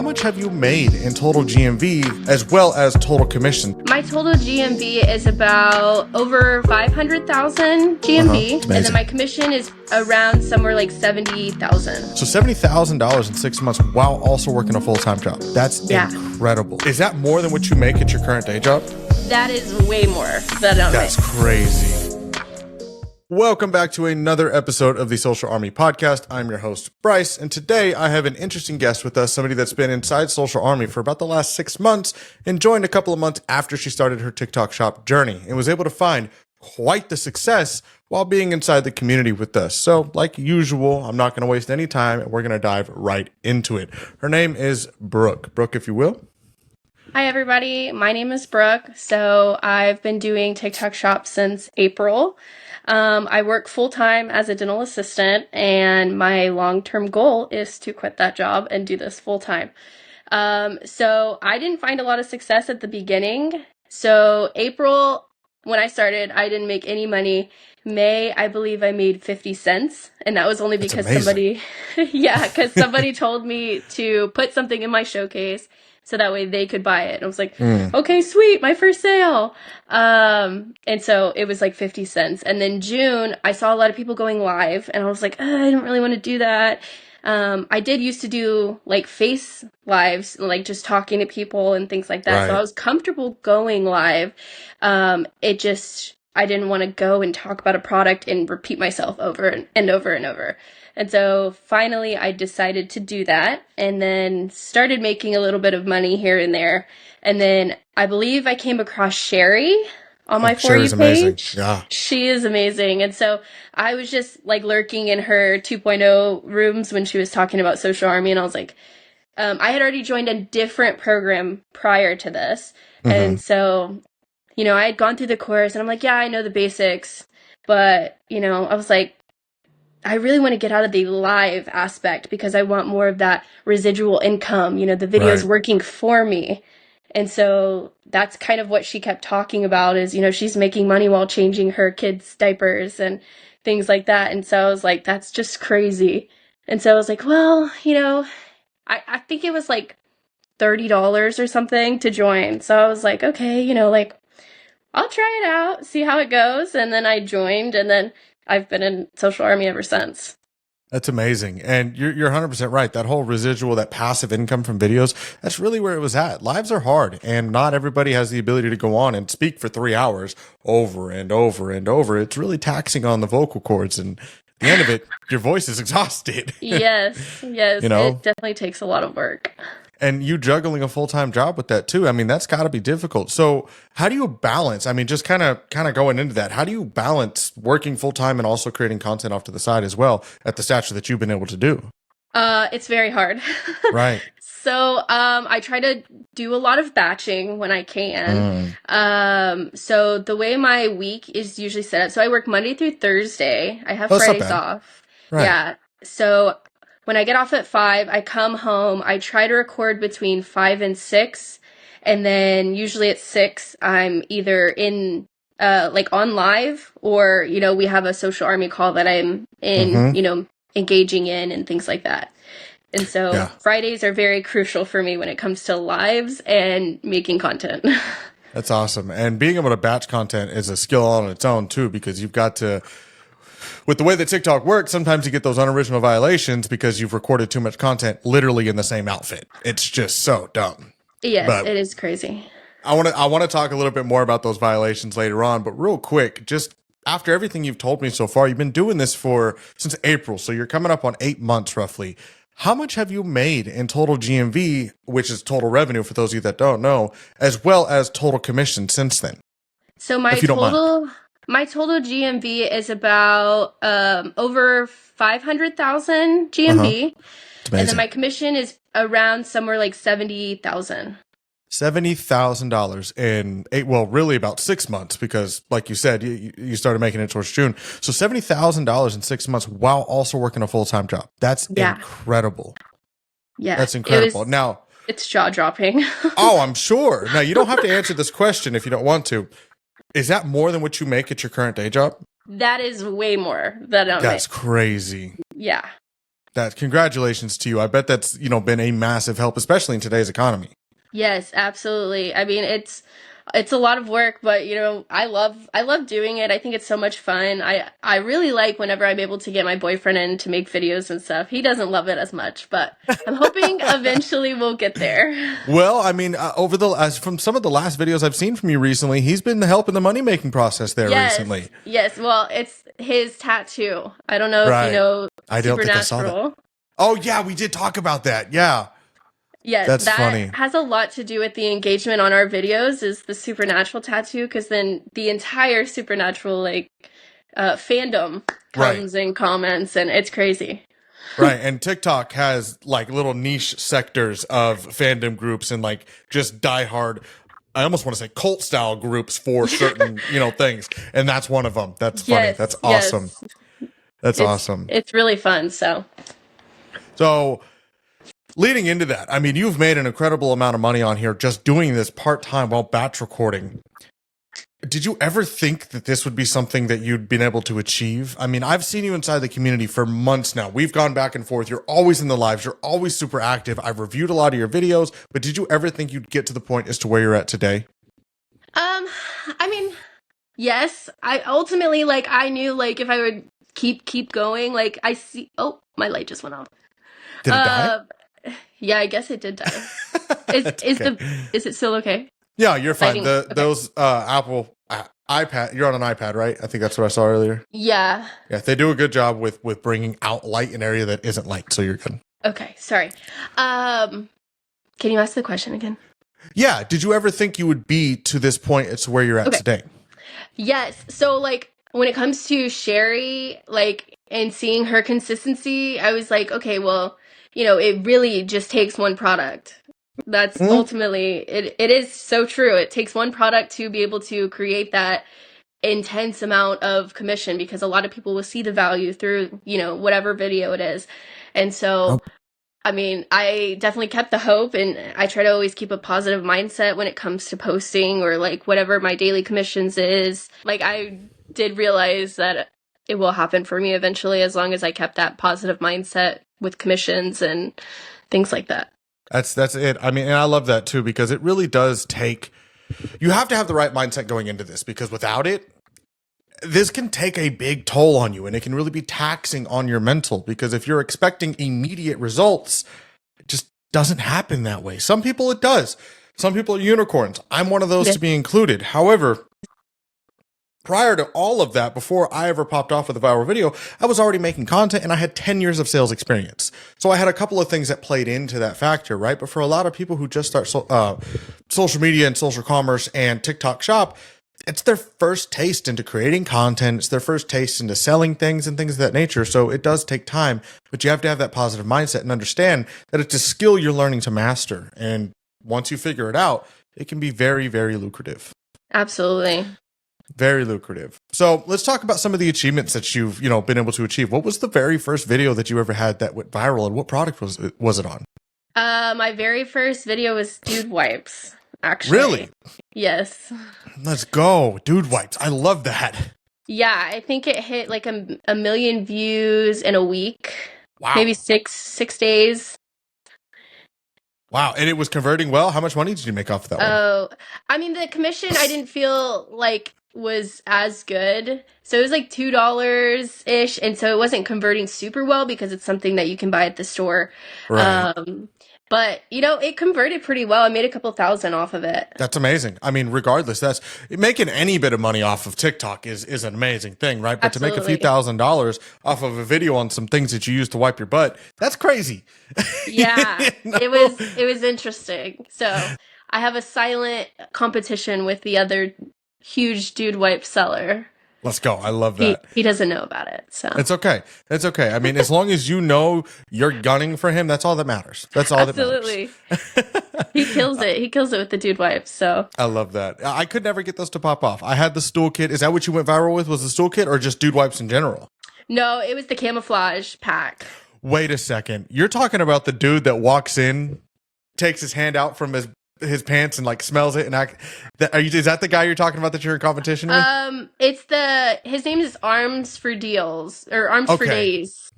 How much have you made in total GMV as well as total commission? My total GMV is about over 500,000 GMV, It's and then amazing. my commission is around somewhere like 70,000. So $70,000 in 6 months while also working a full-time job. That's Yeah. incredible. Is that more than what you make at your current day job? That is way more than I That's crazy. Welcome back to another episode of the Social Army Podcast. I'm your host, Bryce, and today I have an interesting guest with us, somebody that's been inside Social Army for about the last 6 months and joined a couple of months after she started her TikTok shop journey and was able to find quite the success while being inside the community with us. So, like usual, I'm not going to waste any time and we're going to dive right into it. Her name is Brooke. Brooke, if you will. Hi, everybody. My name is Brooke. So I've been doing TikTok shop since April. I work full-time as a dental assistant, and my long-term goal is to quit that job and do this full-time. So I didn't find a lot of success at the beginning. So April, when I started, I didn't make any money. May, I believe I made 50 cents, and that was only because somebody, because somebody told me to put something in my showcase so that way they could buy it. And I was like, okay, sweet, my first sale. And so it was like 50 cents. And then June, I saw a lot of people going live, and I was like, I don't really want to do that. I did used to do like face lives, like just talking to people and things like that. Right. So I was comfortable going live. I didn't want to go and talk about a product and repeat myself over and over and over. And so finally I decided to do that and then started making a little bit of money here and there. And then I believe I came across Sherry on my For You page. Amazing. Yeah. She is amazing. And so I was just like lurking in her 2.0 rooms when she was talking about Social Army, and I was like, I had already joined a different program prior to this. And so, I had gone through the course and I'm like, yeah, I know the basics, but, I was like, I really want to get out of the live aspect because I want more of that residual income, the videos working for me. And so that's kind of what she kept talking about is, she's making money while changing her kids' diapers and things like that. And so I was like, that's just crazy. And so I was like, well, I think it was like $30 or something to join. So I was like, okay, I'll try it out, see how it goes. And then I joined, and then I've been in Social Army ever since. That's amazing. And you're 100% right. That whole residual, that passive income from videos, that's really where it was at. Lives are hard, and not everybody has the ability to go on and speak for 3 hours over and over and over. It's really taxing on the vocal cords, and at the end of it, your voice is exhausted. Yes. It definitely takes a lot of work. And you juggling a full-time job with that too. I mean, that's got to be difficult. So how do you balance? I mean, just kind of going into that, how do you balance working full-time and also creating content off to the side as well at the stature that you've been able to do? It's very hard. Right. So I try to do a lot of batching when I can. So the way my week is usually set up, so I work Monday through Thursday. I have Fridays off. Right. Yeah. So when I get off at 5, I come home. I try to record between 5 and 6. And then usually at 6, I'm either in like on live, or, we have a Social Army call that I'm in, engaging in and things like that. And so Fridays are very crucial for me when it comes to lives and making content. That's awesome. And being able to batch content is a skill on its own too, because you've got to, with the way that TikTok works, sometimes you get those unoriginal violations because you've recorded too much content literally in the same outfit. It's just so dumb. Yes, but it is crazy. I want to talk a little bit more about those violations later on, but real quick, just after everything you've told me so far, you've been doing this since April, so you're coming up on 8 months roughly. How much have you made in total GMV, which is total revenue for those of you that don't know, as well as total commission since then? So my total GMV is about over 500,000 GMV, and then my commission is around somewhere like 70,000. $70,000 in really about 6 months, because like you said, you started making it towards June. So $70,000 in 6 months while also working a full-time job. That's incredible. Yeah. That's incredible. Now, it's jaw-dropping. Oh, I'm sure. Now, you don't have to answer this question if you don't want to. Is that more than what you make at your current day job? That is way more than I make. That's crazy. Yeah. That congratulations to you. I bet that's, been a massive help, especially in today's economy. Yes, absolutely. I mean, it's a lot of work, but I love doing it. I think it's so much fun. I really like whenever I'm able to get my boyfriend in to make videos and stuff. He doesn't love it as much, but I'm hoping eventually we'll get there. Well, I mean, as from some of the last videos I've seen from you recently, he's been helping the money making process there Yes, recently. yes. Well, it's his tattoo. I don't know if you Right. know I don't think I saw that. Supernatural. Oh yeah, we did talk about that. Yeah. Yes, That's that funny. has a lot to do with the engagement on our videos is the Supernatural tattoo, because then the entire Supernatural fandom Right. comes and comments, and it's crazy. Right. And TikTok has like little niche sectors of fandom groups and like just diehard, I almost want to say cult style groups for certain, things. And that's one of them. That's funny. That's Yes, awesome. yes. That's It's awesome. it's really fun, so. So leading into that, I mean, you've made an incredible amount of money on here just doing this part time while batch recording. Did you ever think that this would be something that you'd been able to achieve? I mean, I've seen you inside the community for months now. We've gone back and forth. You're always in the lives. You're always super active. I've reviewed a lot of your videos, but did you ever think you'd get to the point as to where you're at today? Um, I mean, yes, I ultimately I knew if I would keep going, I see. Oh, my light just went off. Did it die? Uh, yeah, I guess it did die. Is It's is okay. the is it still okay? Yeah, you're fine. Lighting. Okay. Those Apple iPad, you're on an iPad, right? I think that's what I saw earlier. Yeah. Yeah, they do a good job with bringing out light in an area that isn't light, so you're good. Okay. Sorry. Um, can you ask the question again? Yeah, did you ever think you would be to this point as to where you're at Okay. today? Yes. So when it comes to Sherry, and seeing her consistency, I was like, okay, well, it really just takes one product. That's Hmm? ultimately it is so true. It takes one product to be able to create that intense amount of commission, because a lot of people will see the value through, whatever video it is. And so I mean, I definitely kept the hope, and I try to always keep a positive mindset when it comes to posting or whatever my daily commissions is. I did realize that it will happen for me eventually, as long as I kept that positive mindset with commissions and things like that. That's it. I mean, and I love that too, because it really does take, you have to have the right mindset going into this, because without it, this can take a big toll on you and it can really be taxing on your mental, because if you're expecting immediate results, it just doesn't happen that way. Some people it does. Some people are unicorns. I'm one of those Yeah. to be included. However, prior to all of that, before I ever popped off with a viral video, I was already making content and I had 10 years of sales experience. So I had a couple of things that played into that factor, right? But for a lot of people who just start social media and social commerce and TikTok shop, it's their first taste into creating content. It's their first taste into selling things and things of that nature. So it does take time, but you have to have that positive mindset and understand that it's a skill you're learning to master. And once you figure it out, it can be very, very lucrative. Absolutely. Very lucrative. So let's talk about some of the achievements that you've, been able to achieve. What was the very first video that you ever had that went viral, and what product was it on? My very first video was dude wipes, actually. Really? Yes. Let's go. Dude wipes. I love that. Yeah, I think it hit a million views in a week. Wow. Maybe six days. Wow. And it was converting well. How much money did you make off of that one? Oh, I mean, the commission I didn't feel was as good. So it was $2 ish. And so it wasn't converting super well, because it's something that you can buy at the store. Right. But it converted pretty well. I made a couple thousand off of it. That's amazing. I mean, regardless, that's making any bit of money off of TikTok is an amazing thing, right? But to make a few $1,000s off of a video on some things that you use to wipe your butt, that's crazy. Yeah, it was interesting. So I have a silent competition with the other huge dude wipe seller. Let's go. I love that. He doesn't know about it, so It's okay. It's okay. I mean, as long as you know you're gunning for him, that's all that matters. That's all that matters. absolutely. He kills it. He kills it with the dude wipes. So I love that. I could never get those to pop off. I had the stool kit. Is that what you went viral with? Was the stool kit or just dude wipes in general? no, it was the camouflage pack. Wait a second. You're talking about the dude that walks in, takes his hand out from his pants and smells it and is that the guy you're talking about that you're in competition with? His name is Arms for Deals or Arms for Okay. Days.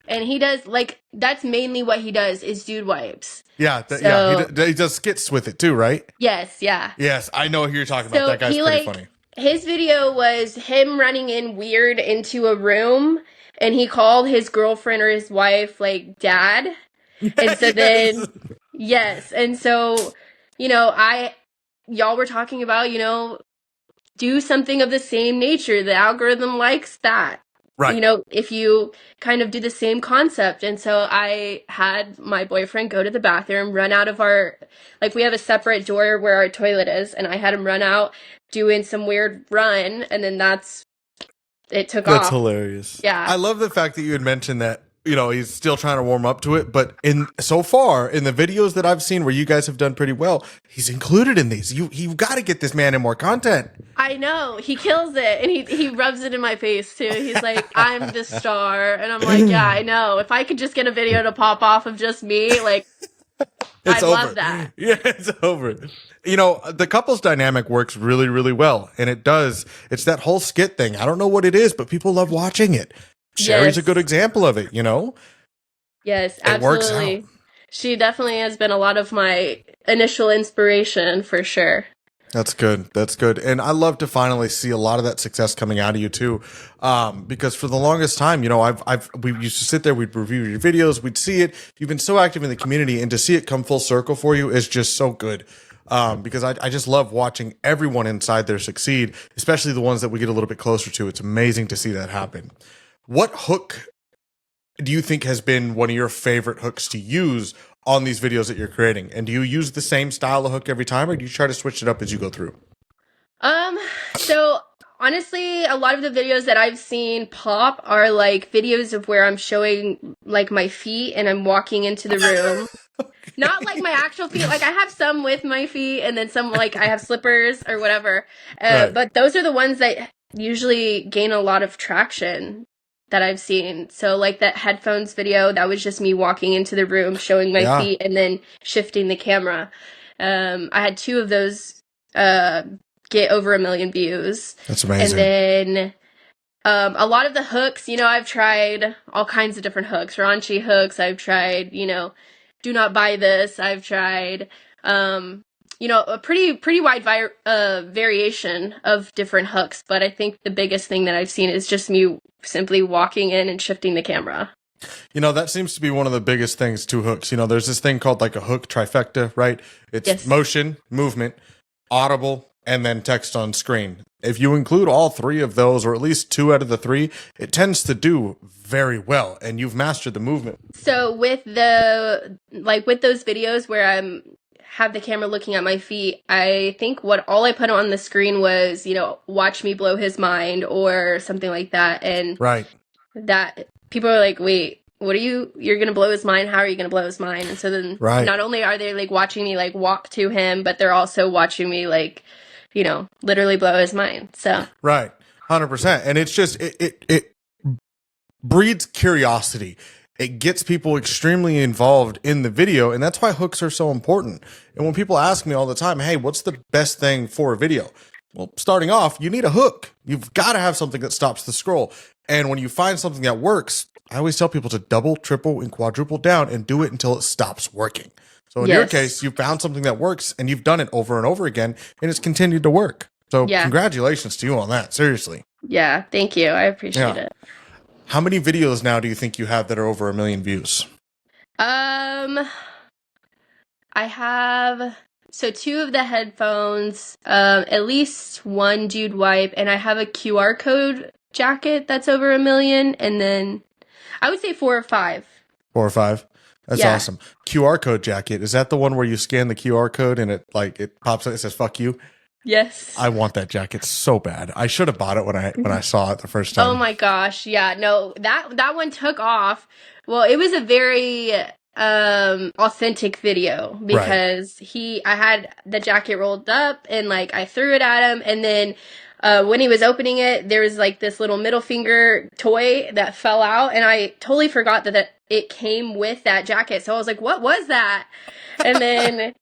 And he does, like, that's mainly what he does is dude wipes. Yeah, So, he does skits with it too, right? yes, yeah. Yes, I know who you're talking about. So That guy's he, pretty like, funny. his video was him running in weird into a room, and he called his girlfriend or his wife, like, dad. And so Yes. then, yes. And so, y'all were talking about, do something of the same nature. The algorithm likes that. Right. If you kind of do the same concept. And so I had my boyfriend go to the bathroom, run out of we have a separate door where our toilet is, and I had him run out doing some weird run, and then it took That's off. hilarious. Yeah. I love the fact that you had mentioned that, he's still trying to warm up to it, but so far in the videos that I've seen where you guys have done pretty well, he's included in these. You've got to get this man in more content. I know. He kills it, and he rubs it in my face too. He's like, "I'm the star." And I'm like, "Yeah, I know. If I could just get a video to pop off of just me, like, It's I'd over. love that." Yeah, it's over. The couple's dynamic works really, really well. And it's that whole skit thing. I don't know what it is, but people love watching it. Sherry's Yes. a good example of it, Yes, It works absolutely. out. She definitely has been a lot of my initial inspiration for sure. That's good. That's good. And I love to finally see a lot of that success coming out of you too. Because for the longest time, we used to sit there, we'd review your videos, we'd see it. You've been so active in the community, and to see it come full circle for you is just so good. Because I just love watching everyone inside there succeed, especially the ones that we get a little bit closer to. It's amazing to see that happen. What hook do you think has been one of your favorite hooks to use on these videos that you're creating? And do you use the same style of hook every time, or do you try to switch it up as you go through? So honestly, a lot of the videos that I've seen pop are like videos of where I'm showing like my feet and I'm walking into the room. Not like my actual feet. Like I have some with my feet, and then some like I have slippers or whatever. Right. But those are the ones that usually gain a lot of traction that I've seen. So like that headphones video, that was just me walking into the room, showing my Yeah. feet, and then shifting the camera. I had 2 of those get over 1 million views. That's amazing. And then a lot of the hooks, I've tried all kinds of different hooks, raunchy hooks. I've tried, do not buy this. I've tried, a pretty wide variation of different hooks. But I think the biggest thing that I've seen is just me simply walking in and shifting the camera. That seems to be one of the biggest things to hooks. There's this thing called like a hook trifecta, right? It's Yes. motion, movement, audible, and then text on screen. If you include all 3 of those, or at least 2 out of the 3, it tends to do very well, and you've mastered the movement. So with with those videos where have the camera looking at my feet, I think all I put on the screen was, watch me blow his mind or something like that. And Right. that people are like, wait, you're going to blow his mind? How are you going to blow his mind? And so then Right. not only are they like watching me like walk to him, but they're also watching me like, literally blow his mind. So Right. 100%. And it's just, it breeds curiosity. It gets people extremely involved in the video, and that's why hooks are so important. And when people ask me all the time, hey, what's the best thing for a video? Well, starting off, you need a hook. You've got to have something that stops the scroll. And when you find something that works, I always tell people to double, triple, and quadruple down and do it until it stops working. So in your Yes. case, you found something that works, and you've done it over and over again, and it's continued to work. So Yeah. Congratulations to you on that. Seriously. yeah, thank you. I appreciate it. How many videos now do you think you have that are over 1 million views? I have 2 of the headphones, at least 1 dude wipe, and I have a QR code jacket that's over 1 million, and then I would say 4 or 5. 4 or 5? That's Yeah. awesome. QR code jacket. Is that the one where you scan the QR code and it pops up, it says fuck you? Yes. I want that jacket so bad. I should have bought it when I saw it the first time. Oh my gosh. Yeah, no, that one took off. Well, it was a very authentic video because I had the jacket rolled up and like I threw it at him, and then when he was opening it, there was like this little middle finger toy that fell out, and I totally forgot that it came with that jacket. So I was like, what was that? And then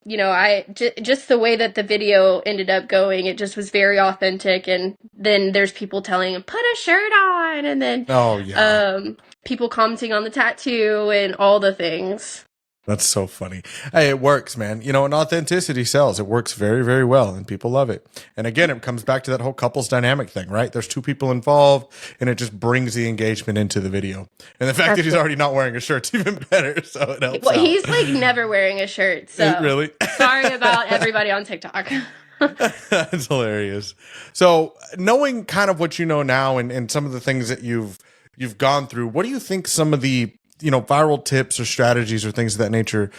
you know, just the way that the video ended up going, it just was very authentic. And then there's people telling him, put a shirt on. And then Oh yeah. people commenting on the tattoo and all the things. That's so funny. Hey, it works, man. You know, and authenticity sells. It works very, very well, and people love it. And again, it comes back to that whole couples dynamic thing, right? There's two people involved, and it just brings the engagement into the video. And the fact that he's already not wearing a shirt's even better, so it helps out. He's like never wearing a shirt, so really? Sorry about everybody on TikTok. That's hilarious. So, knowing kind of what you know now, and some of the things that you've gone through, what do you think some of the viral tips or strategies or things of that nature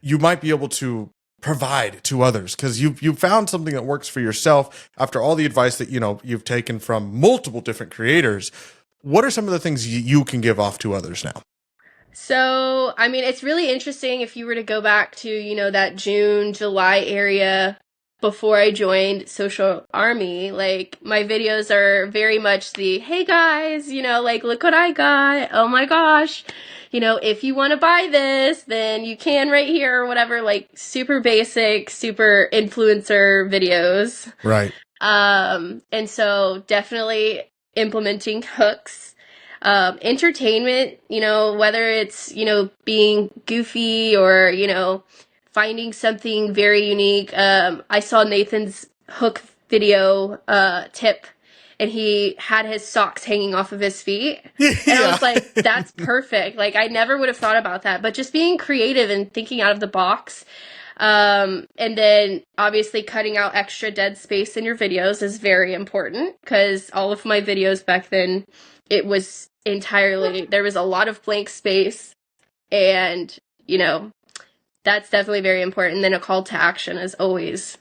you might be able to provide to others? Because you've found something that works for yourself after all the advice that you've taken from multiple different creators. What are some of the things you can give off to others now? So, I mean, it's really interesting if you were to go back to, that June, July area before I joined Social Army. Like, my videos are very much the, hey guys, like, look what I got. Oh my gosh. If you want to buy this, then you can right here or whatever, like super basic, super influencer videos. Right. And so definitely implementing hooks, entertainment, whether it's, being goofy or, finding something very unique. I saw Nathan's hook video, tip, and he had his socks hanging off of his feet. And I was like, that's perfect. Like, I never would have thought about that. But just being creative and thinking out of the box. And then obviously cutting out extra dead space in your videos is very important, because all of my videos back then, it was entirely, there was a lot of blank space, and, that's definitely very important. And then a call to action is always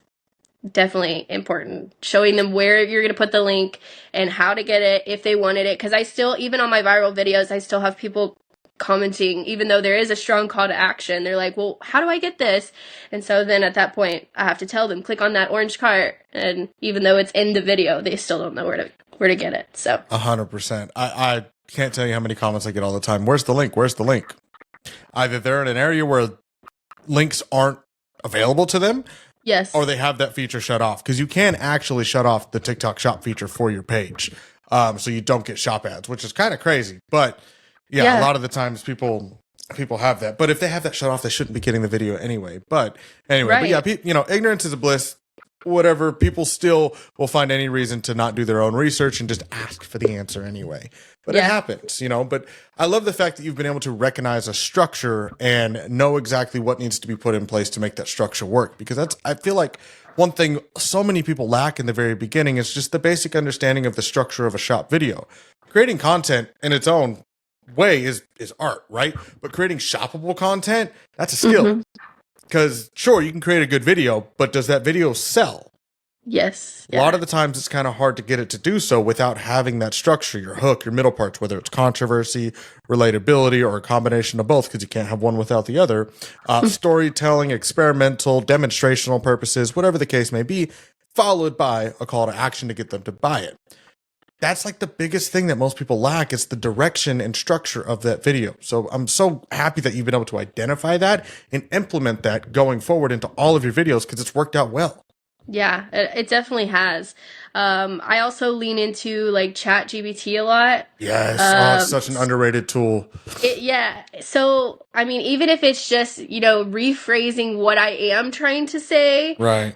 definitely important, showing them where you're going to put the link and how to get it if they wanted it. Because I still, even on my viral videos, I still have people commenting, even though there is a strong call to action. They're like, well, how do I get this? And so then at that point, I have to tell them, click on that orange card. And even though it's in the video, they still don't know where to get it. So 100%. I can't tell you how many comments I get all the time. Where's the link? Where's the link? Either they're in an area where links aren't available to them. Yes. Or they have that feature shut off, because you can actually shut off the TikTok shop feature for your page. So you don't get shop ads, which is kind of crazy. But yeah, a lot of the times people have that. But if they have that shut off, they shouldn't be getting the video anyway. But anyway, right. But yeah, ignorance is a bliss. Whatever, people still will find any reason to not do their own research and just ask for the answer anyway. But it happens, But I love the fact that you've been able to recognize a structure and know exactly what needs to be put in place to make that structure work. Because I feel like one thing so many people lack in the very beginning is just the basic understanding of the structure of a shop video. Creating content in its own way is art, right? But creating shoppable content, that's a skill. Because sure, you can create a good video, but does that video sell? Yes. A lot of the times it's kind of hard to get it to do so without having that structure, your hook, your middle parts, whether it's controversy, relatability, or a combination of both, because you can't have one without the other. Storytelling, experimental, demonstrational purposes, whatever the case may be, followed by a call to action to get them to buy it. That's like the biggest thing that most people lack, is the direction and structure of that video. So I'm so happy that you've been able to identify that and implement that going forward into all of your videos, because it's worked out well. Yeah, it definitely has. I also lean into like ChatGPT a lot. Yes, it's such an underrated tool. So, I mean, even if it's just, rephrasing what I am trying to say. Right.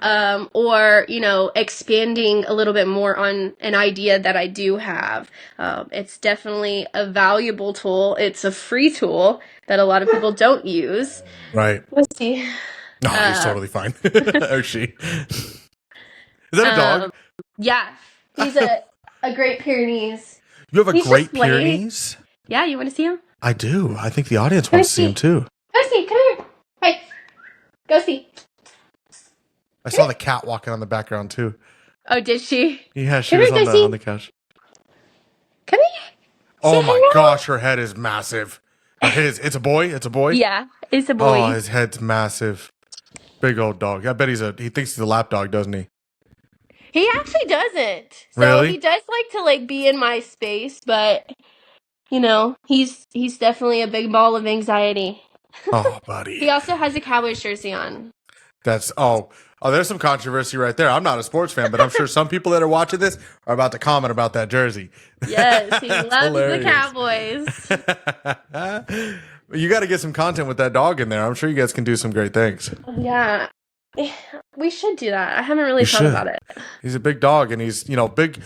Or, expanding a little bit more on an idea that I do have. It's definitely a valuable tool. It's a free tool that a lot of people don't use. Right. Let's see. No, he's totally fine. Or she. Is that a dog? Yeah. He's a Great Pyrenees. You have a Great Pyrenees? Yeah, you want to see him? I do. I think the audience wants to see him too. Go see. Come here. Hey. Go see. I saw the cat walking on the background too. Oh, did she? Yeah, she was on the couch. Come here. Oh my gosh, her head is massive. It's a boy? It's a boy? Yeah, it's a boy. Oh, his head's massive. Big old dog. I bet he thinks he's a lap dog, doesn't he? He actually doesn't. So really? He does like to be in my space, but he's definitely a big ball of anxiety. Oh, buddy. He also has a Cowboys jersey on. There's some controversy right there. I'm not a sports fan, but I'm sure some people that are watching this are about to comment about that jersey. Yes, he That's loves the hilarious. Cowboys. You got to get some content with that dog in there. I'm sure you guys can do some great things. Yeah, we should do that. I haven't really thought about it. He's a big dog, and he's, big,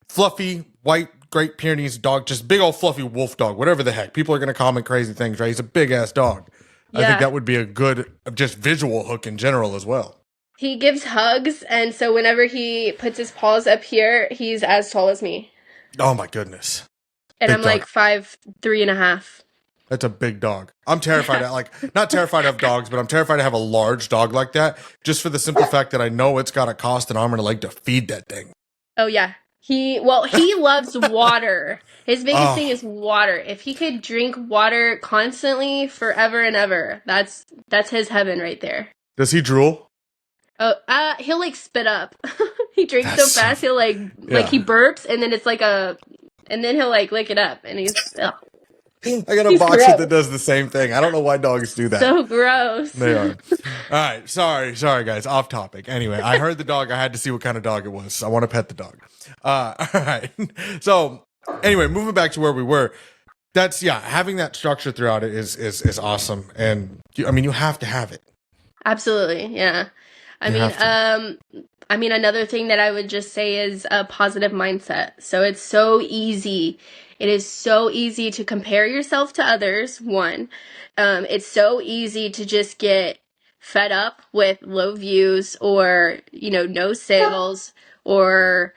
fluffy, white, Great Pyrenees dog, just big old fluffy wolf dog, whatever the heck. People are going to comment crazy things, right? He's a big ass dog. Yeah. I think that would be a good just visual hook in general as well. He gives hugs, and so whenever he puts his paws up here, he's as tall as me. Oh my goodness. And big I'm dog. Like 5'3.5". That's a big dog. I'm terrified of, not terrified of dogs, but I'm terrified to have a large dog like that, just for the simple fact that I know it's got to cost an arm and a leg to feed that thing. Oh yeah. He loves water. His biggest thing is water. If he could drink water constantly forever and ever, that's his heaven right there. Does he drool? Oh, he'll like spit up. He drinks so fast, he'll like he burps, and then it's like and then he'll like lick it up, and he's. Ugh. I got a boxer that does the same thing. I don't know why dogs do that. So gross. They are. All right. Sorry, guys. Off topic. Anyway, I heard the dog. I had to see what kind of dog it was. I want to pet the dog. All right. So anyway, moving back to where we were, having that structure throughout it is awesome. And you have to have it. Absolutely. Yeah. I mean, another thing that I would just say is a positive mindset. So it's so easy. It is so easy to compare yourself to others, one. It's so easy to just get fed up with low views or, no sales or,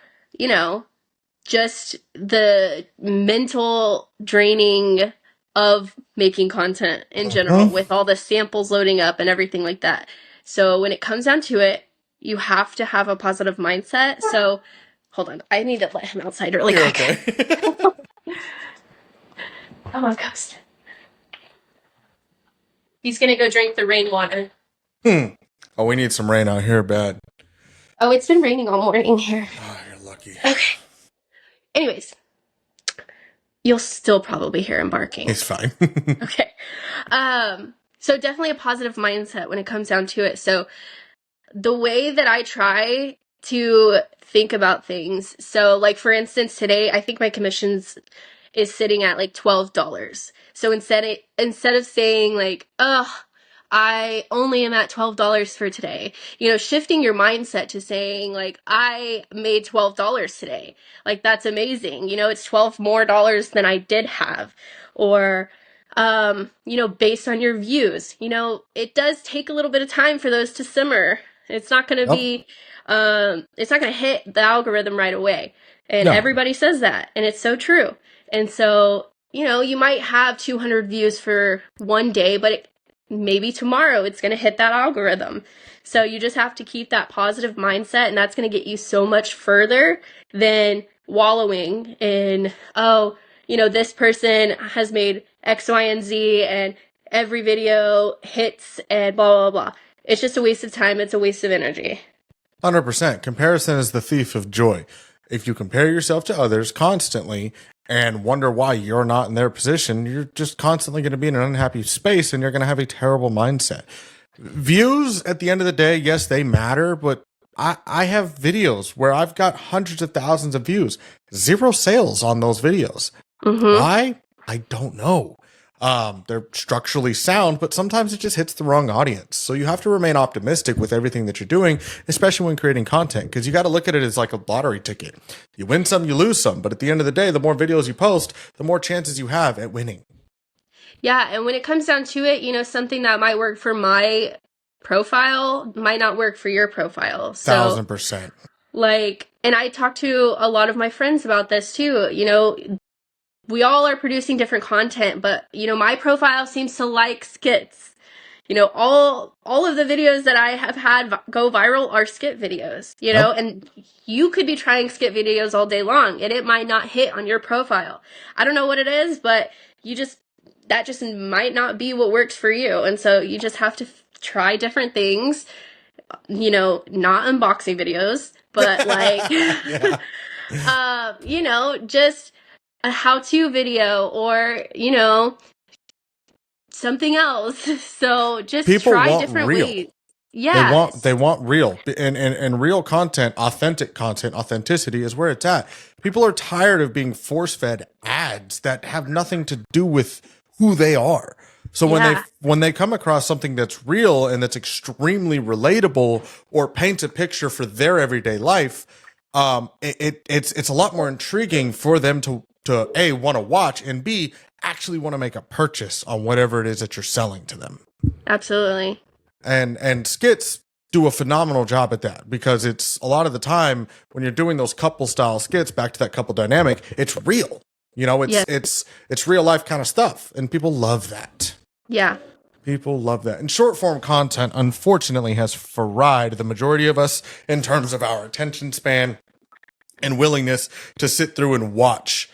just the mental draining of making content in general with all the samples loading up and everything like that. So when it comes down to it, you have to have a positive mindset. So hold on. I need to let him outside really quick. Okay. Come on, Ghost. He's going to go drink the rainwater. Oh, we need some rain out here bad. Oh, it's been raining all morning here. Oh, you're lucky. Okay. Anyways, you'll still probably hear him barking. It's fine. Okay. So definitely a positive mindset when it comes down to it. So the way that I try to think about things. So like, for instance, today, I think my commissions is sitting at like $12. So instead of saying like, I only am at $12 for today, shifting your mindset to saying like, I made $12 today. Like, that's amazing. It's $12 more than I did have. Or, based on your views, it does take a little bit of time for those to simmer. It's not going to be, it's not going to hit the algorithm right away. And everybody says that. And it's so true. And so, you might have 200 views for one day, but maybe tomorrow it's going to hit that algorithm. So you just have to keep that positive mindset, and that's going to get you so much further than wallowing in, this person has made X, Y, and Z, and every video hits and blah, blah, blah. It's just a waste of time. It's a waste of energy. 100%. Comparison is the thief of joy. If you compare yourself to others constantly and wonder why you're not in their position, you're just constantly going to be in an unhappy space, and you're going to have a terrible mindset. Views, at the end of the day, yes, they matter, but I have videos where I've got hundreds of thousands of views, 0 sales on those videos. Mm-hmm. Why? I don't know. They're structurally sound, but sometimes it just hits the wrong audience. So you have to remain optimistic with everything that you're doing, especially when creating content, because you got to look at it as like a lottery ticket. You win some, you lose some. But at the end of the day, the more videos you post, the more chances you have at winning. Yeah. And when it comes down to it, something that might work for my profile might not work for your profile. So, 1000%. And I talk to a lot of my friends about this too. We all are producing different content, but, my profile seems to like skits. All of the videos that I have had go viral are skit videos, and you could be trying skit videos all day long and it might not hit on your profile. I don't know what it is, but that just might not be what works for you. And so you just have to try different things, not unboxing videos, but just a how-to video or, something else. So just try different ways. Yes. They want real and real content, authentic content, authenticity is where it's at. People are tired of being force fed ads that have nothing to do with who they are. So Yeah. when they come across something that's real and that's extremely relatable or paints a picture for their everyday life, it's a lot more intriguing for them to A, want to watch, and B, actually want to make a purchase on whatever it is that you're selling to them. Absolutely. And skits do a phenomenal job at that, because it's a lot of the time when you're doing those couple style skits, back to that couple dynamic, it's real. You know, Yeah. it's real life kind of stuff, and people love that. Yeah. People love that. And short form content, unfortunately, has fried the majority of us in terms of our attention span and willingness to sit through and watch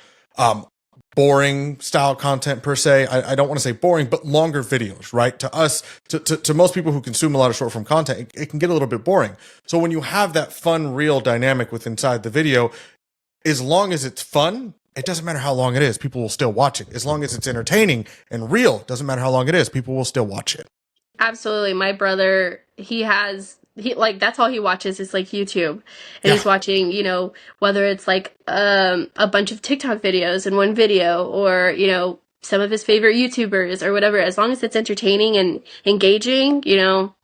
boring style content per se. I don't want to say boring, but longer videos, right? To us, to most people who consume a lot of short form content, it can get a little bit boring. So when you have that fun, real dynamic with inside the video, as long as it's fun, it doesn't matter how long it is, people will still watch it. As long as it's entertaining and real, doesn't matter how long it is, people will still watch it. Absolutely. My brother, he like that's all he watches is like YouTube. And Yeah. he's watching, whether it's like a bunch of TikTok videos in one video, or, some of his favorite YouTubers or whatever. As long as it's entertaining and engaging, it'll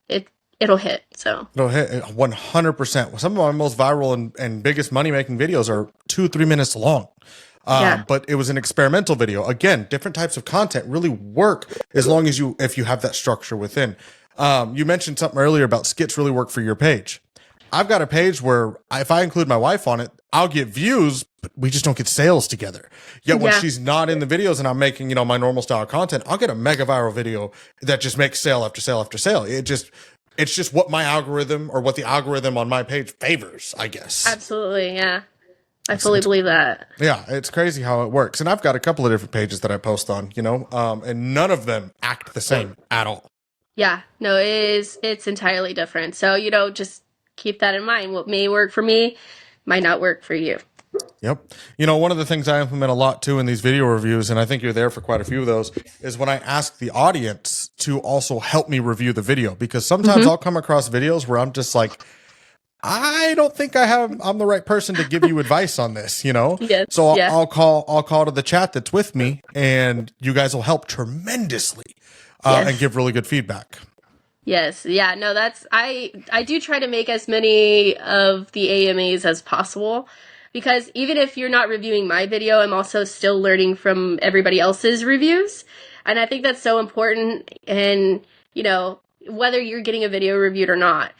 hit. So It'll hit 100%. Some of my most viral and biggest money making videos are 2-3 minutes long. yeah. But it was an experimental video. Again, different types of content really work as long as if you have that structure within. You mentioned something earlier about skits really work for your page. I've got a page where if I include my wife on it, I'll get views, but we just don't get sales together. Yet when Yeah. she's not in the videos and I'm making, my normal style content, I'll get a mega viral video that just makes sale after sale after sale. It's just what my algorithm, or what the algorithm on my page favors, I guess. Absolutely. Yeah. I fully believe that. Yeah, it's crazy how it works. And I've got a couple of different pages that I post on, and none of them act the same at all. Yeah. No, it's entirely different. So, just keep that in mind. What may work for me might not work for you. Yep. One of the things I implement a lot too in these video reviews, and I think you're there for quite a few of those, is when I ask the audience to also help me review the video, because sometimes I'll come across videos where I'm just like, I don't think I'm the right person to give you advice on this, Yes. So Yeah. I'll call to the chat that's with me, and you guys will help tremendously and Yes. give really good feedback. Yes. Yeah. No, I do try to make as many of the AMAs as possible, because even if you're not reviewing my video, I'm also still learning from everybody else's reviews. And I think that's so important. And, whether you're getting a video reviewed or not,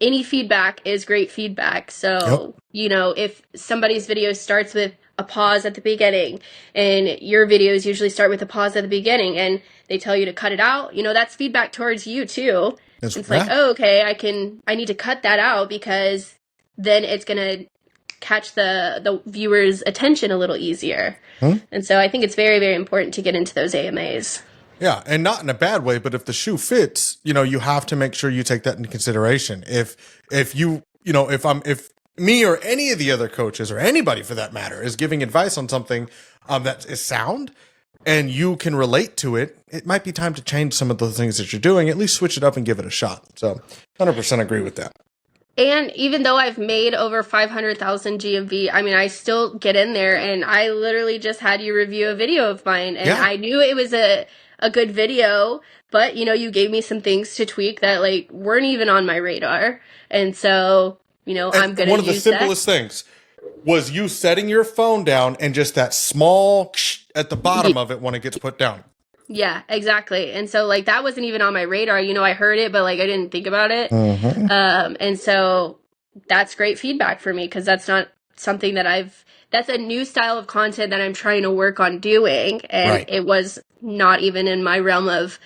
any feedback is great feedback. So, if somebody's video starts with a pause at the beginning, and your videos usually start with a pause at the beginning, and they tell you to cut it out, that's feedback towards you too. It's like, oh, okay, I need to cut that out, because then it's going to catch the viewer's attention a little easier. And so I think it's very, very important to get into those AMAs. Yeah, and not in a bad way, but if the shoe fits, you have to make sure you take that into consideration. If me or any of the other coaches, or anybody for that matter, is giving advice on something that is sound and you can relate to it, it might be time to change some of the things that you're doing, at least switch it up and give it a shot. So 100% agree with that. And even though I've made over 500,000 GMV, I still get in there, and I literally just had you review a video of mine, and I knew it was a good video, but you gave me some things to tweak that weren't even on my radar. And so, I'm going to use that. One of the simplest things was you setting your phone down and just that small at the bottom of it when it gets put down. Yeah, exactly. And so that wasn't even on my radar. I heard it, but I didn't think about it. And so that's great feedback for me, because that's not something that's a new style of content that I'm trying to work on doing. And It was not even in my realm of,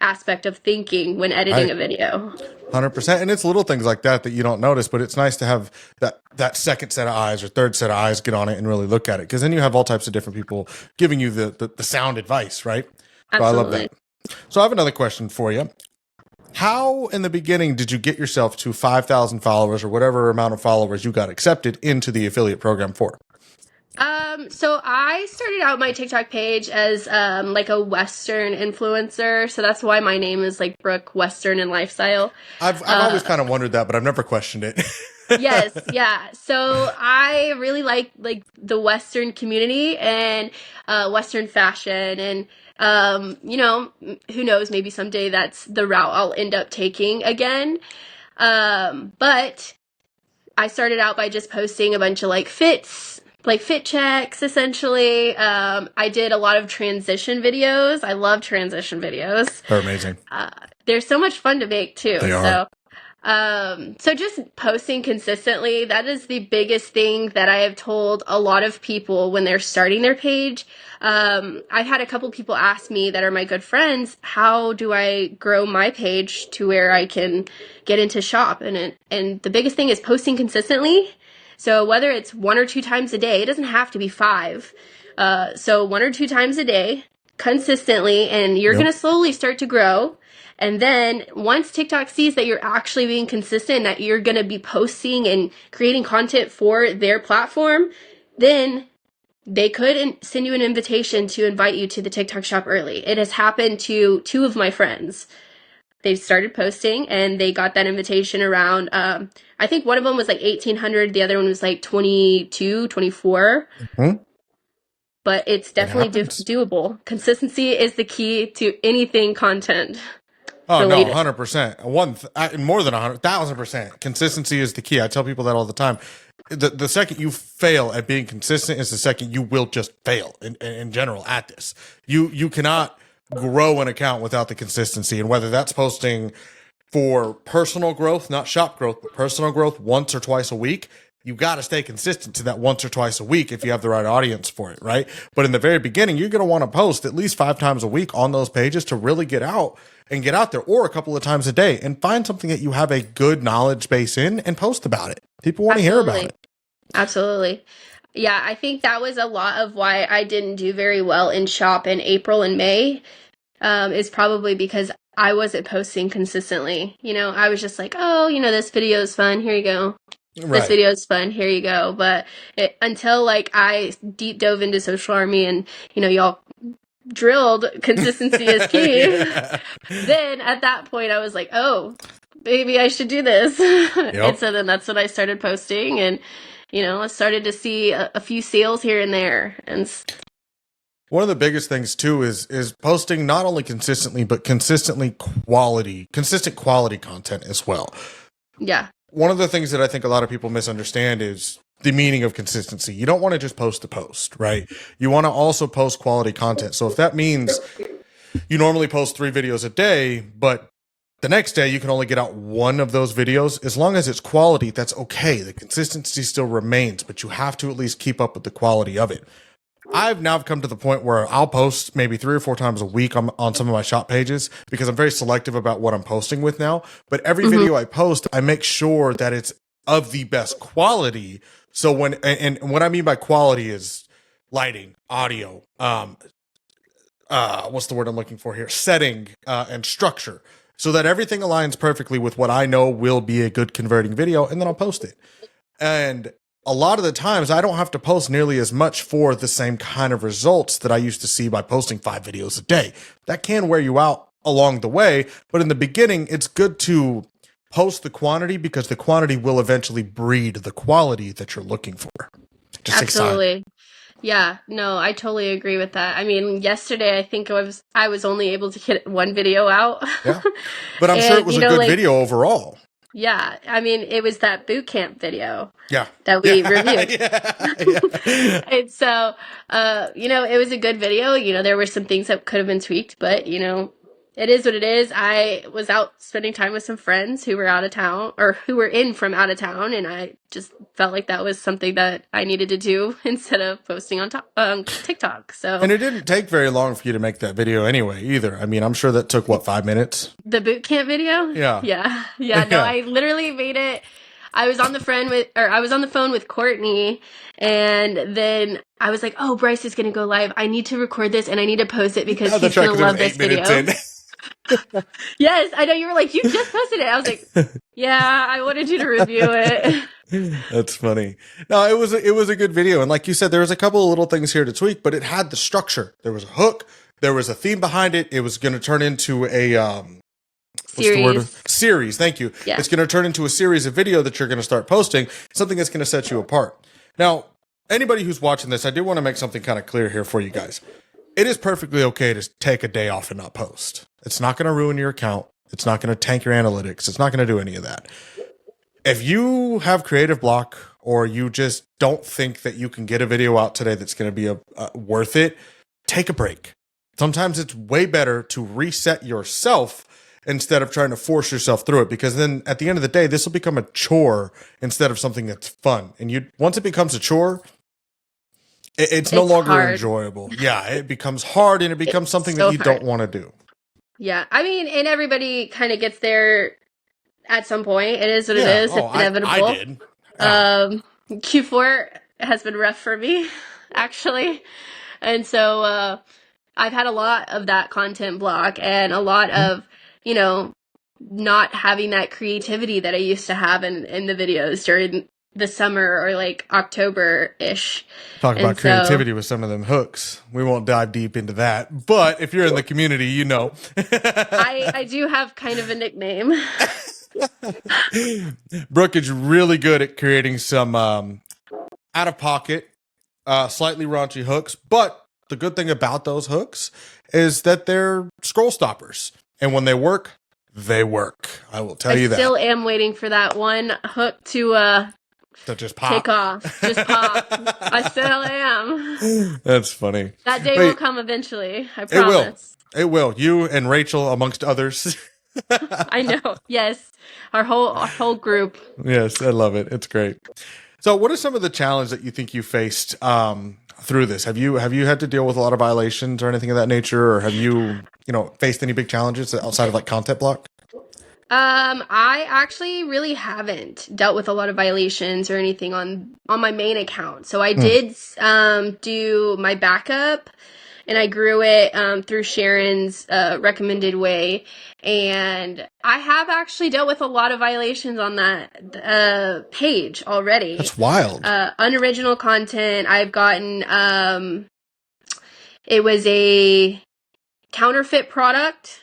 aspect of thinking when editing a video. 100%. And it's little things like that you don't notice, but it's nice to have that second set of eyes or third set of eyes get on it and really look at it. Because then you have all types of different people giving you the sound advice, right? So Absolutely. I love that. So I have another question for you. How in the beginning did you get yourself to 5,000 followers, or whatever amount of followers you got accepted into the affiliate program for? So I started out my TikTok page as like a Western influencer, so that's why my name is like Brooke Western and Lifestyle. I've always Uh, kind of wondered that, but I've never questioned it. yes, yeah. So I really like the Western community and Western fashion, and who knows, maybe someday that's the route I'll end up taking again. But I started out by just posting a bunch of like fit checks essentially. I did a lot of transition videos. I love transition videos. They're amazing. They're so much fun to make too. They are. So just posting consistently, that is the biggest thing that I have told a lot of people when they're starting their page. I've had a couple people ask me that are my good friends, how do I grow my page to where I can get into shop? And the biggest thing is posting consistently. So whether it's 1 or 2 times a day, it doesn't have to be five. So 1 or 2 times a day, consistently, and you're Yep. going to slowly start to grow. And then once TikTok sees that you're actually being consistent, that you're going to be posting and creating content for their platform, then they could send you an invitation to invite you to the TikTok shop early. It has happened to two of my friends. They started posting and they got that invitation around, I think one of them was like 1800, the other one was like 22, 24. Mhm. But it's definitely doable. Consistency is the key to anything content. Oh no, related. 100%. More than 100,000%. Consistency is the key. I tell people that all the time. The second you fail at being consistent is the second you will just fail in general at this. You cannot grow an account without the consistency, and whether that's posting for personal growth, not shop growth, but personal growth once or twice a week, you got to stay consistent to that once or twice a week if you have the right audience for it, right? But in the very beginning, you're going to want to post at least 5 times a week on those pages to really get out there, or a couple of times a day, and find something that you have a good knowledge base in and post about it. People want to hear about it. Absolutely. Yeah, I think that was a lot of why I didn't do very well in shop in April and May, is probably because I wasn't posting consistently. I was just like, oh, this video is fun. Here you go. This Right. video is fun. Here you go. But until like I deep dove into Social Army and, y'all drilled consistency is key, Yeah. then at that point I was like, oh, maybe I should do this. And so then that's when I started posting, and I started to see a few sales here and there. And One of the biggest things too is posting not only consistently, but consistent quality content as well. yeah, One of the things that I think a lot of people misunderstand is the meaning of consistency. You don't want to just post to post, right? You want to also post quality content. So if that means you normally post 3 videos a day, but the next day you can only get out 1 of those videos, as long as it's quality, that's okay. The consistency still remains, but you have to at least keep up with the quality of it. I've now come to the point where I'll post maybe 3 or 4 times a week on some of my shop pages, because I'm very selective about what I'm posting with now. But every video I post, I make sure that it's of the best quality. So and what I mean by quality is lighting, audio, what's the word I'm looking for here? Setting, and structure, so that everything aligns perfectly with what I know will be a good converting video, and then I'll post it. And a lot of the times I don't have to post nearly as much for the same kind of results that I used to see by posting 5 videos a day. That can wear you out along the way, but in the beginning, it's good to post the quantity, because the quantity will eventually breed the quality that you're looking for. Just takes time. absolutely. Yeah, no, I totally agree with that. I mean, yesterday I think I was only able to get 1 video out. Yeah. But I'm sure it was a good video overall. Yeah, I mean, it was that boot camp video. Yeah. That we reviewed. Yeah. And so, it was a good video. There were some things that could have been tweaked, but, it is what it is. I was out spending time with some friends who were out of town, or who were in from out of town, and I just felt like that was something that I needed to do instead of posting on TikTok. So, And it didn't take very long for you to make that video anyway, either. I mean, I'm sure that took, 5 minutes? the boot camp video? Yeah. Yeah. No, I literally made it. I was on the phone with Courtney, and then I was like, "Oh, Bryce is gonna go live. I need to record this and I need to post it because he's gonna love this video." Yes, I know. You were like, "You just posted it." I was like, "Yeah, I wanted you to review it." That's funny. No, it was a good video, and like you said, there was a couple of little things here to tweak, but it had the structure. There was a hook, there was a theme behind it. It was going to turn into a what's the word? Series. Series. Thank you. Yeah. It's going to turn into a series of video that you're going to start posting. Something that's going to set you apart. Now, anybody who's watching this, I do want to make something kind of clear here for you guys. It is perfectly okay to take a day off and not post. It's not going to ruin your account. It's not going to tank your analytics. It's not going to do any of that. If you have creative block or you just don't think that you can get a video out today that's going to be worth it, take a break. Sometimes it's way better to reset yourself instead of trying to force yourself through it, because then at the end of the day, this will become a chore instead of something that's fun. And once it becomes a chore, it's no longer hard. enjoyable. Yeah, it becomes hard and it becomes something that you don't want to do. Yeah, I mean, and everybody kind of gets there at some point. It is what it is. It's inevitable. I did. Q4 has been rough for me, actually. And so I've had a lot of that content block and a lot of, not having that creativity that I used to have in the videos during the summer or like October-ish. Talk about creativity with some of them hooks. We won't dive deep into that. But if you're in the community, you know. I do have kind of a nickname. Brooke is really good at creating some out-of-pocket, slightly raunchy hooks. But the good thing about those hooks is that they're scroll stoppers. And when they work, they work. I will tell you that. I still am waiting for that one hook to just pop. Take off. Just pop. I still am. That's funny. That day will come eventually. I promise. It will. You and Rachel, amongst others. I know. Yes. Our whole group. Yes, I love it. It's great. So what are some of the challenges that you think you faced through this? Have you had to deal with a lot of violations or anything of that nature, or have you faced any big challenges outside of like content block? I actually really haven't dealt with a lot of violations or anything on my main account. So I did do my backup, and I grew it through Sharon's recommended way. And I have actually dealt with a lot of violations on that page already. That's wild. Unoriginal content. I've gotten it was a counterfeit product.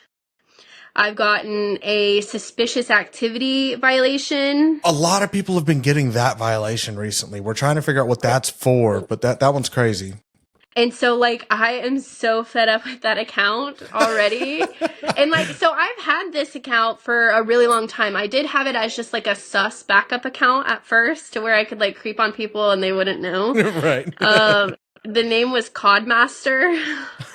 I've gotten a suspicious activity violation. A lot of people have been getting that violation recently. We're trying to figure out what that's for, but that one's crazy. And so, like, I am so fed up with that account already. And, like, so I've had this account for a really long time. I did have it as just, like, a sus backup account at first to where I could, like, creep on people and they wouldn't know. Right. The name was Codmaster.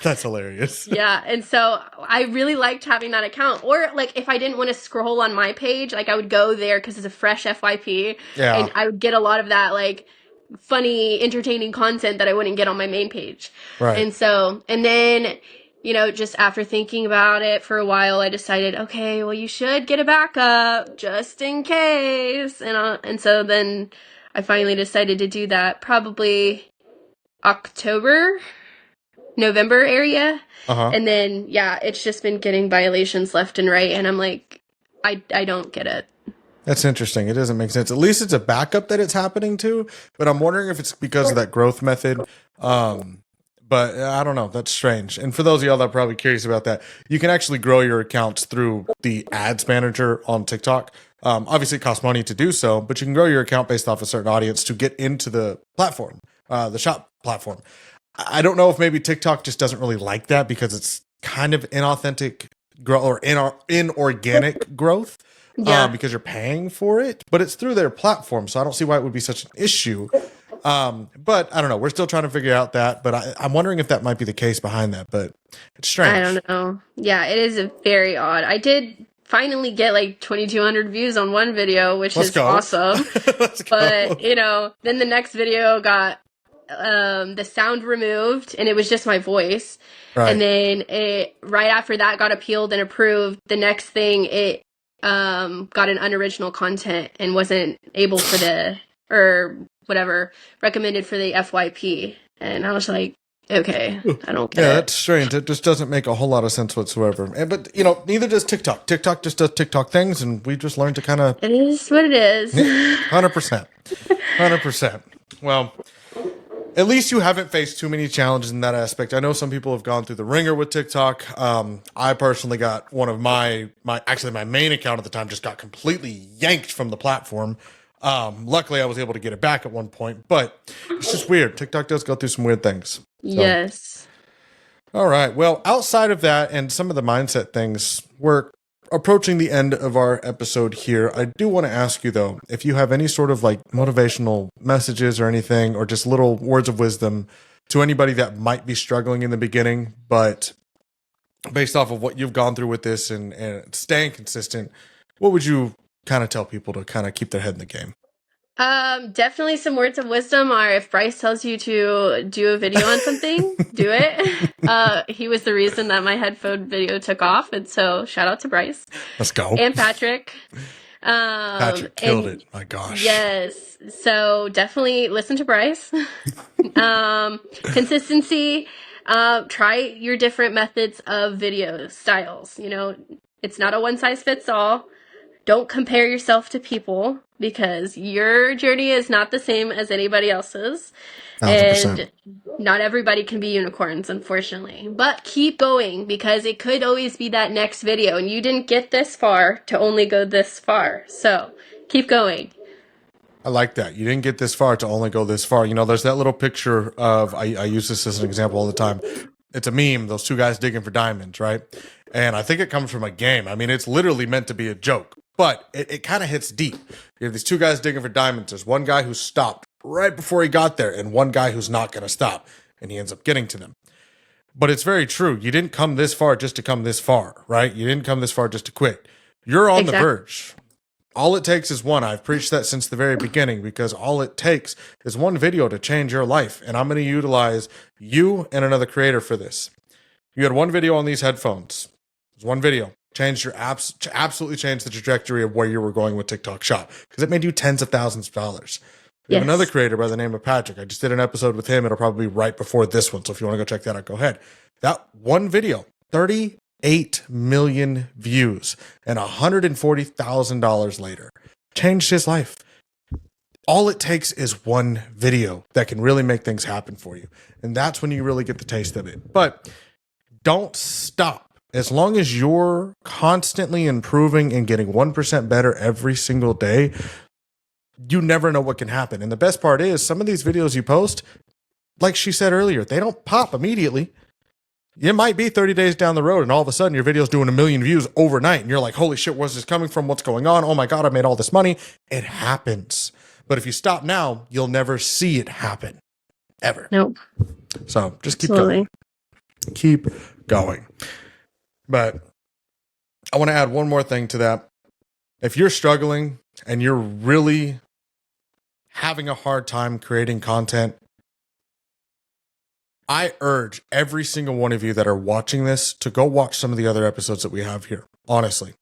That's hilarious. Yeah, and so I really liked having that account. Or, like, if I didn't want to scroll on my page, like, I would go there because it's a fresh FYP. Yeah. And I would get a lot of that, like, funny, entertaining content that I wouldn't get on my main page. Right. And then, just after thinking about it for a while, I decided, okay, well, you should get a backup just in case. And so then I finally decided to do that probably November area. Uh-huh. And then, yeah, it's just been getting violations left and right. And I'm like, I don't get it. That's interesting. It doesn't make sense. At least it's a backup that it's happening to, but I'm wondering if it's because of that growth method. But I don't know. That's strange. And for those of y'all that are probably curious about that, you can actually grow your accounts through the ads manager on TikTok. Obviously it costs money to do so, but you can grow your account based off a certain audience to get into the platform, the shop platform. I don't know if maybe TikTok just doesn't really like that because it's kind of inauthentic growth or inorganic growth. Yeah. Because you're paying for it, but it's through their platform. So I don't see why it would be such an issue. But I don't know. We're still trying to figure out that, but I'm wondering if that might be the case behind that, but it's strange. I don't know. Yeah, it is very odd. I did finally get like 2,200 views on one video, which is awesome. But, then the next video got the sound removed and it was just my voice. Right. And then right after that got appealed and approved. The next thing it got an unoriginal content and wasn't able for recommended for the FYP. And I was like, Okay, I don't get Yeah, it. that's strange. It just doesn't make a whole lot of sense whatsoever. But you know, neither does TikTok. TikTok just does TikTok things, and we just learned to kind of It is what it is. 100%, 100%. Well, at least you haven't faced too many challenges in that aspect. I know some people have gone through the ringer with TikTok. I personally got one of my main account at the time just got completely yanked from the platform. Luckily, I was able to get it back at one point, but it's just weird. TikTok does go through some weird things. So. Yes. All right. Well, outside of that and some of the mindset things, we're approaching the end of our episode here. I do want to ask you, though, if you have any sort of like motivational messages or anything, or just little words of wisdom to anybody that might be struggling in the beginning, but based off of what you've gone through with this and staying consistent, what would you kind of tell people to kind of keep their head in the game? Definitely some words of wisdom are if Bryce tells you to do a video on something, do it. He was the reason that my headphone video took off, and so shout out to Bryce Let's go. and Patrick. Patrick killed it. My gosh. Yes. So definitely listen to Bryce. Consistency. Try your different methods of video styles. You know, it's not a one size fits all. Don't compare yourself to people because your journey is not the same as anybody else's. 1,000%. And not everybody can be unicorns, unfortunately. But keep going because it could always be that next video and you didn't get this far to only go this far. So keep going. I like that. You didn't get this far to only go this far. You know, there's that little picture of, I use this as an example all the time. It's a meme, those two guys digging for diamonds, right? And I think it comes from a game. I mean, it's literally meant to be a joke, but it kind of hits deep. You have these two guys digging for diamonds. There's one guy who stopped right before he got there and one guy who's not going to stop, and he ends up getting to them. But it's very true. You didn't come this far just to come this far, right? You didn't come this far just to quit. You're on the verge. All it takes is one. I've preached that since the very beginning because all it takes is one video to change your life. And I'm going to utilize you and another creator for this. You had one video on these headphones. It was one video. Changed your apps, absolutely changed the trajectory of where you were going with TikTok Shop because it made you tens of thousands of dollars. We have another creator by the name of Patrick. I just did an episode with him. It'll probably be right before this one. So if you want to go check that out, go ahead. That one video, 38 million views and $140,000 later, changed his life. All it takes is one video that can really make things happen for you. And that's when you really get the taste of it. But don't stop. As long as you're constantly improving and getting 1% better every single day, you never know what can happen. And the best part is some of these videos you post, like she said earlier, they don't pop immediately. It might be 30 days down the road and all of a sudden your video's doing 1 million views overnight and you're like, holy shit, where's this coming from? What's going on? Oh my God, I made all this money. It happens. But if you stop now, you'll never see it happen. Ever. Nope. So just keep going. Keep going. But I want to add one more thing to that. If you're struggling and you're really having a hard time creating content, I urge every single one of you that are watching this to go watch some of the other episodes that we have here. Honestly,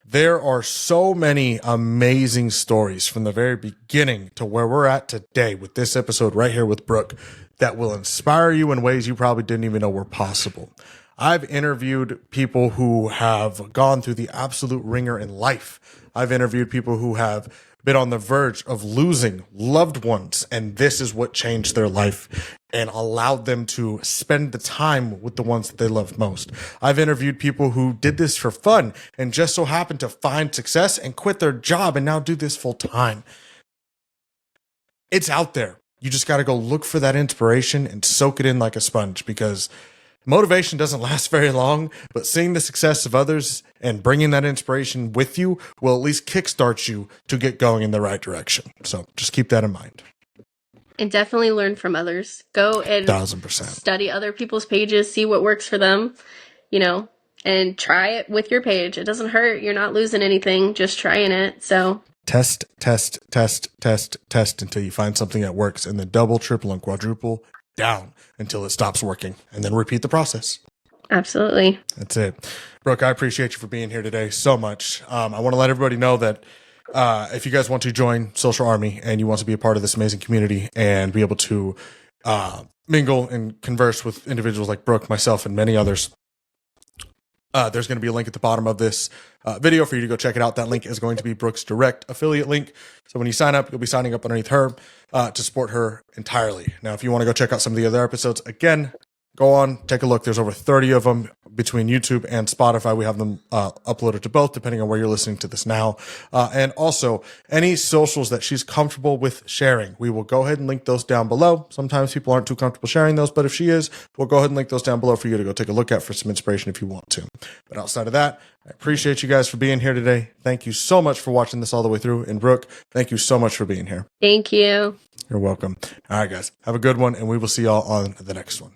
there are so many amazing stories from the very beginning to where we're at today with this episode right here with Brooke that will inspire you in ways you probably didn't even know were possible. I've interviewed people who have gone through the absolute ringer in life. I've interviewed people who have been on the verge of losing loved ones, and this is what changed their life and allowed them to spend the time with the ones that they loved most. I've interviewed people who did this for fun and just so happened to find success and quit their job and now do this full time. It's out there. You just got to go look for that inspiration and soak it in like a sponge because motivation doesn't last very long, but seeing the success of others and bringing that inspiration with you will at least kickstart you to get going in the right direction. So just keep that in mind. And definitely learn from others. Go and 1,000%. study other people's pages, see what works for them, you know, and try it with your page. It doesn't hurt. You're not losing anything, just trying it. So test until you find something that works, and then double, triple, and quadruple down until it stops working, and then repeat the process. Absolutely. That's it. Brooke, I appreciate you for being here today so much. I want to let everybody know that if you guys want to join Social Army and you want to be a part of this amazing community and be able to mingle and converse with individuals like Brooke, myself, and many others. There's going to be a link at the bottom of this video for you to go check it out. That link is going to be Brooke's direct affiliate link. So when you sign up, you'll be signing up underneath her to support her entirely. Now, if you want to go check out some of the other episodes, again, go on, take a look. There's over 30 of them between YouTube and Spotify. We have them uploaded to both, depending on where you're listening to this now. And also, any socials that she's comfortable with sharing, we will go ahead and link those down below. Sometimes people aren't too comfortable sharing those, but if she is, we'll go ahead and link those down below for you to go take a look at for some inspiration if you want to. But outside of that, I appreciate you guys for being here today. Thank you so much for watching this all the way through. And Brooke, thank you so much for being here. Thank you. You're welcome. All right, guys, have a good one, and we will see y'all on the next one.